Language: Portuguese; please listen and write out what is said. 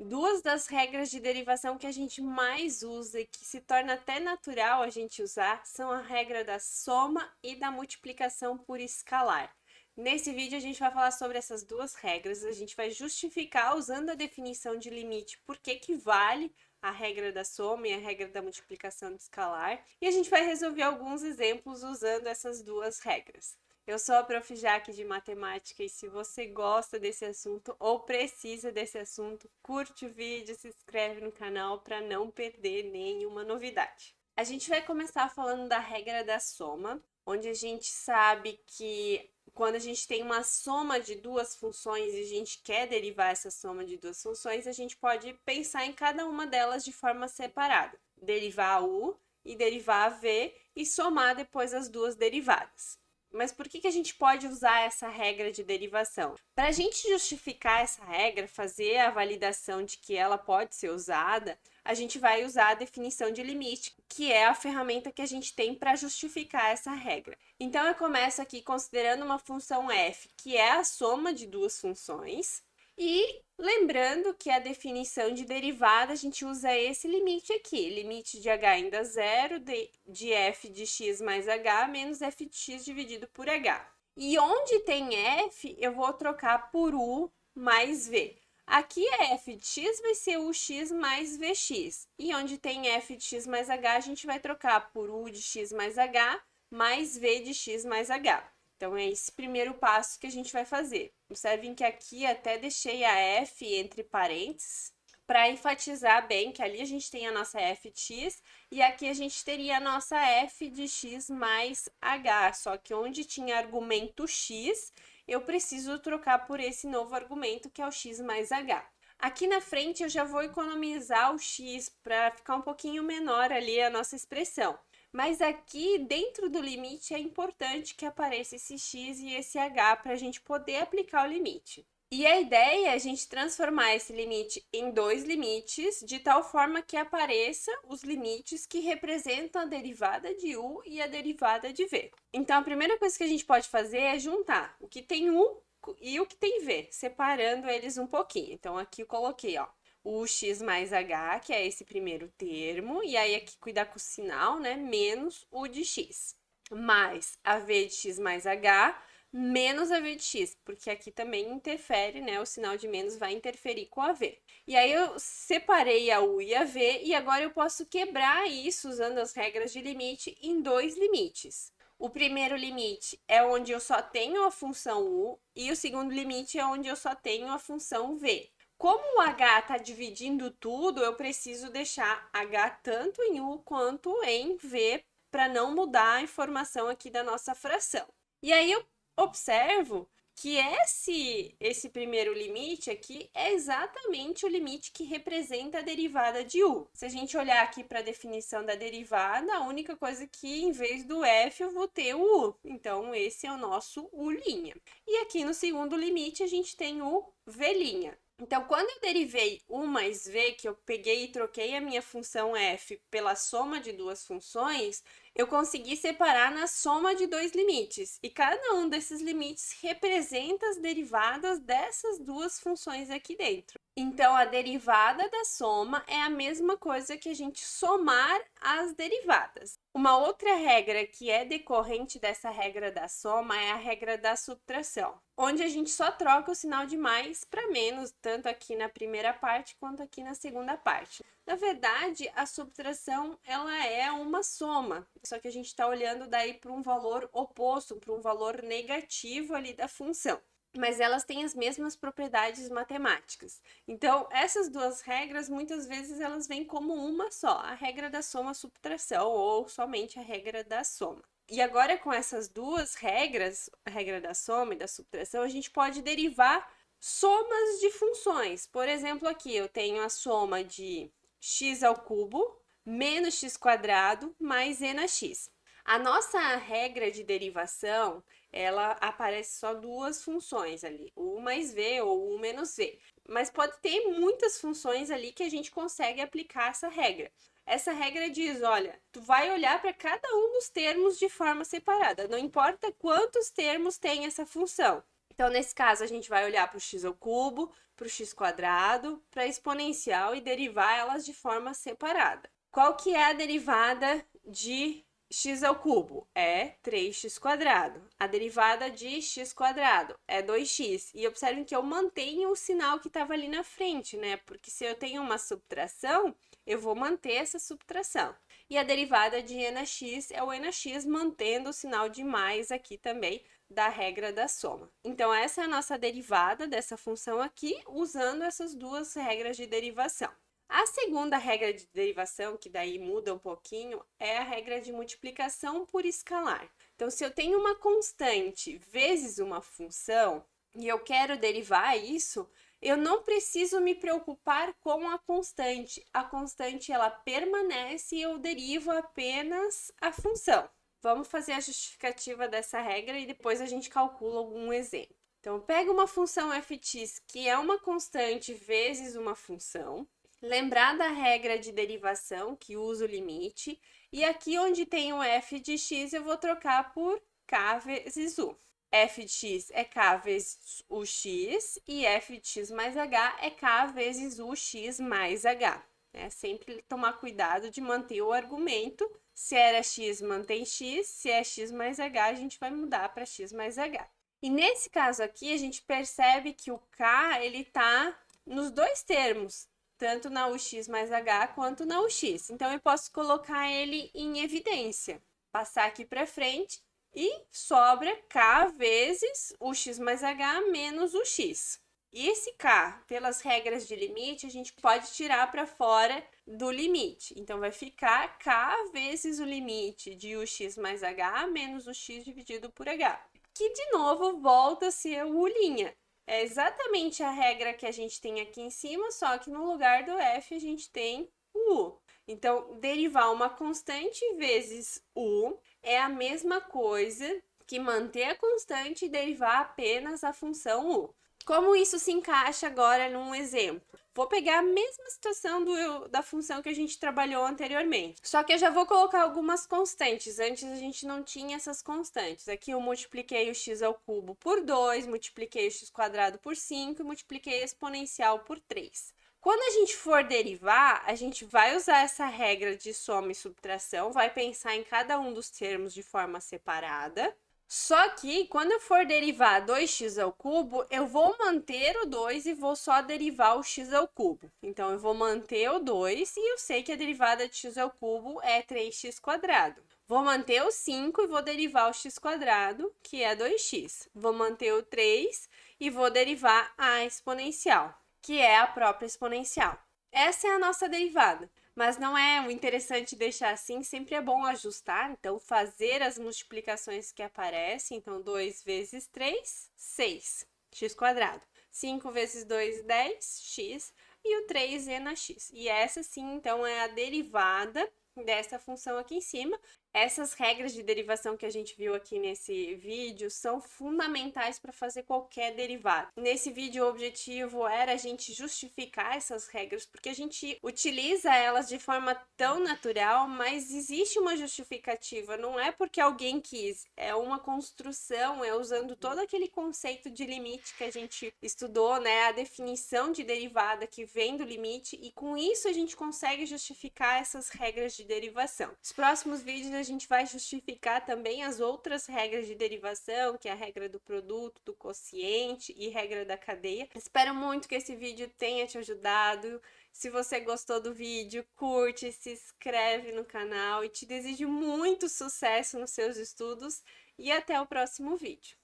Duas das regras de derivação que a gente mais usa e que se torna até natural a gente usar são a regra da soma e da multiplicação por escalar. Nesse vídeo a gente vai falar sobre essas duas regras, a gente vai justificar usando a definição de limite por que vale a regra da soma e a regra da multiplicação de escalar, e a gente vai resolver alguns exemplos usando essas duas regras. Eu sou a Prof. Jaque de Matemática e se você gosta desse assunto ou precisa desse assunto, curte o vídeo, se inscreve no canal para não perder nenhuma novidade. A gente vai começar falando da regra da soma, onde a gente sabe que quando a gente tem uma soma de duas funções e a gente quer derivar essa soma de duas funções, a gente pode pensar em cada uma delas de forma separada. Derivar a u e derivar a v e somar depois as duas derivadas. Mas por que a gente pode usar essa regra de derivação? Para a gente justificar essa regra, fazer a validação de que ela pode ser usada, a gente vai usar a definição de limite, que é a ferramenta que a gente tem para justificar essa regra. Então, eu começo aqui considerando uma função f, que é a soma de duas funções, e lembrando que a definição de derivada, a gente usa esse limite aqui, limite de h indo a zero de f de x mais h menos f de x dividido por h. E onde tem f, eu vou trocar por u mais v. Aqui a f de x vai ser ux mais vx. E onde tem f de x mais h, a gente vai trocar por u de x mais h mais v de x mais h. Então, é esse primeiro passo que a gente vai fazer. Observem que aqui até deixei a f entre parênteses para enfatizar bem que ali a gente tem a nossa f de x e aqui a gente teria a nossa f de x mais h. Só que onde tinha argumento x, eu preciso trocar por esse novo argumento que é o x mais h. Aqui na frente eu já vou economizar o x para ficar um pouquinho menor ali a nossa expressão. Mas aqui, dentro do limite, é importante que apareça esse x e esse h para a gente poder aplicar o limite. E a ideia é a gente transformar esse limite em dois limites, de tal forma que apareça os limites que representam a derivada de u e a derivada de v. Então, a primeira coisa que a gente pode fazer é juntar o que tem u e o que tem v, separando eles um pouquinho. Então, aqui eu coloquei, ó, o x mais h, que é esse primeiro termo, e aí aqui cuidar com o sinal, né, menos o de x, mais a v de x mais h, menos a v de x, porque aqui também interfere, né, o sinal de menos vai interferir com a v. E aí eu separei a u e a v, e agora eu posso quebrar isso usando as regras de limite em dois limites. O primeiro limite é onde eu só tenho a função u, e o segundo limite é onde eu só tenho a função v. Como o h está dividindo tudo, eu preciso deixar h tanto em u quanto em v para não mudar a informação aqui da nossa fração. E aí eu observo que esse primeiro limite aqui é exatamente o limite que representa a derivada de u. Se a gente olhar aqui para a definição da derivada, a única coisa que em vez do f eu vou ter o u. Então, esse é o nosso u'. E aqui no segundo limite a gente tem o v'. Então, quando eu derivei u mais v, que eu peguei e troquei a minha função f pela soma de duas funções, eu consegui separar na soma de dois limites. E cada um desses limites representa as derivadas dessas duas funções aqui dentro. Então, a derivada da soma é a mesma coisa que a gente somar as derivadas. Uma outra regra que é decorrente dessa regra da soma é a regra da subtração, onde a gente só troca o sinal de mais para menos, tanto aqui na primeira parte quanto aqui na segunda parte. Na verdade, a subtração ela é uma soma, só que a gente está olhando daí para um valor oposto, para um valor negativo ali da função. Mas elas têm as mesmas propriedades matemáticas. Então, essas duas regras, muitas vezes, elas vêm como uma só, a regra da soma-subtração ou somente a regra da soma. E agora, com essas duas regras, a regra da soma e da subtração, a gente pode derivar somas de funções. Por exemplo, aqui eu tenho a soma de x ao cubo menos x quadrado mais e na x. A nossa regra de derivação, ela aparece só duas funções ali, u mais v ou u menos v. Mas pode ter muitas funções ali que a gente consegue aplicar essa regra. Essa regra diz, olha, tu vai olhar para cada um dos termos de forma separada, não importa quantos termos tem essa função. Então, nesse caso, a gente vai olhar para o x ao cubo, para o x quadrado, para a exponencial e derivar elas de forma separada. Qual que é a derivada de x ao cubo? É 3x quadrado. A derivada de x quadrado é 2x. E observem que eu mantenho o sinal que estava ali na frente, né? Porque se eu tenho uma subtração, eu vou manter essa subtração. E a derivada de n x é o nx, mantendo o sinal de mais aqui também da regra da soma. Então, essa é a nossa derivada dessa função aqui, usando essas duas regras de derivação. A segunda regra de derivação, que daí muda um pouquinho, é a regra de multiplicação por escalar. Então, se eu tenho uma constante vezes uma função e eu quero derivar isso, eu não preciso me preocupar com a constante. A constante, ela permanece e eu derivo apenas a função. Vamos fazer a justificativa dessa regra e depois a gente calcula algum exemplo. Então, eu pego uma função f(x), que é uma constante vezes uma função. Lembrar da regra de derivação, que usa o limite. E aqui onde tem o f de x, eu vou trocar por k vezes u. F de x é k vezes o x e f de x mais h é k vezes o x mais h. É sempre tomar cuidado de manter o argumento. Se era x, mantém x. Se é x mais h, a gente vai mudar para x mais h. E nesse caso aqui, a gente percebe que o k, ele tá nos dois termos, tanto na ux mais h quanto na ux. Então, eu posso colocar ele em evidência. Passar aqui para frente e sobra k vezes o x mais h menos o x. E esse k, pelas regras de limite, a gente pode tirar para fora do limite. Então, vai ficar k vezes o limite de ux mais h menos o x dividido por h. Que, de novo, volta a ser o u'. É exatamente a regra que a gente tem aqui em cima, só que no lugar do f a gente tem o u. Então, derivar uma constante vezes u é a mesma coisa que manter a constante e derivar apenas a função u. Como isso se encaixa agora num exemplo? Vou pegar a mesma situação da função que a gente trabalhou anteriormente. Só que eu já vou colocar algumas constantes. Antes a gente não tinha essas constantes. Aqui eu multipliquei o x ao cubo por 2, multipliquei o x quadrado por 5 e multipliquei a exponencial por 3. Quando a gente for derivar, a gente vai usar essa regra de soma e subtração, vai pensar em cada um dos termos de forma separada. Só que, quando eu for derivar 2x ao cubo, eu vou manter o 2 e vou só derivar o x ao cubo. Então, eu vou manter o 2 e eu sei que a derivada de x ao cubo é 3x quadrado. Vou manter o 5 e vou derivar o x quadrado, que é 2x. Vou manter o 3 e vou derivar a exponencial, que é a própria exponencial. Essa é a nossa derivada. Mas não é o interessante deixar assim, sempre é bom ajustar, então fazer as multiplicações que aparecem, então 2 vezes 3, 6, x quadrado, 5 vezes 2, 10, x, e o 3 é na x. E essa sim, então, é a derivada dessa função aqui em cima. Essas regras de derivação que a gente viu aqui nesse vídeo são fundamentais para fazer qualquer derivada. Nesse vídeo, o objetivo era a gente justificar essas regras, porque a gente utiliza elas de forma tão natural, mas existe uma justificativa, não é porque alguém quis, é uma construção, é usando todo aquele conceito de limite que a gente estudou, né? A definição de derivada que vem do limite, e com isso a gente consegue justificar essas regras de derivação. Nos próximos vídeos a gente vai justificar também as outras regras de derivação, que é a regra do produto, do quociente e regra da cadeia. Espero muito que esse vídeo tenha te ajudado. Se você gostou do vídeo, curte, se inscreve no canal e te desejo muito sucesso nos seus estudos e até o próximo vídeo.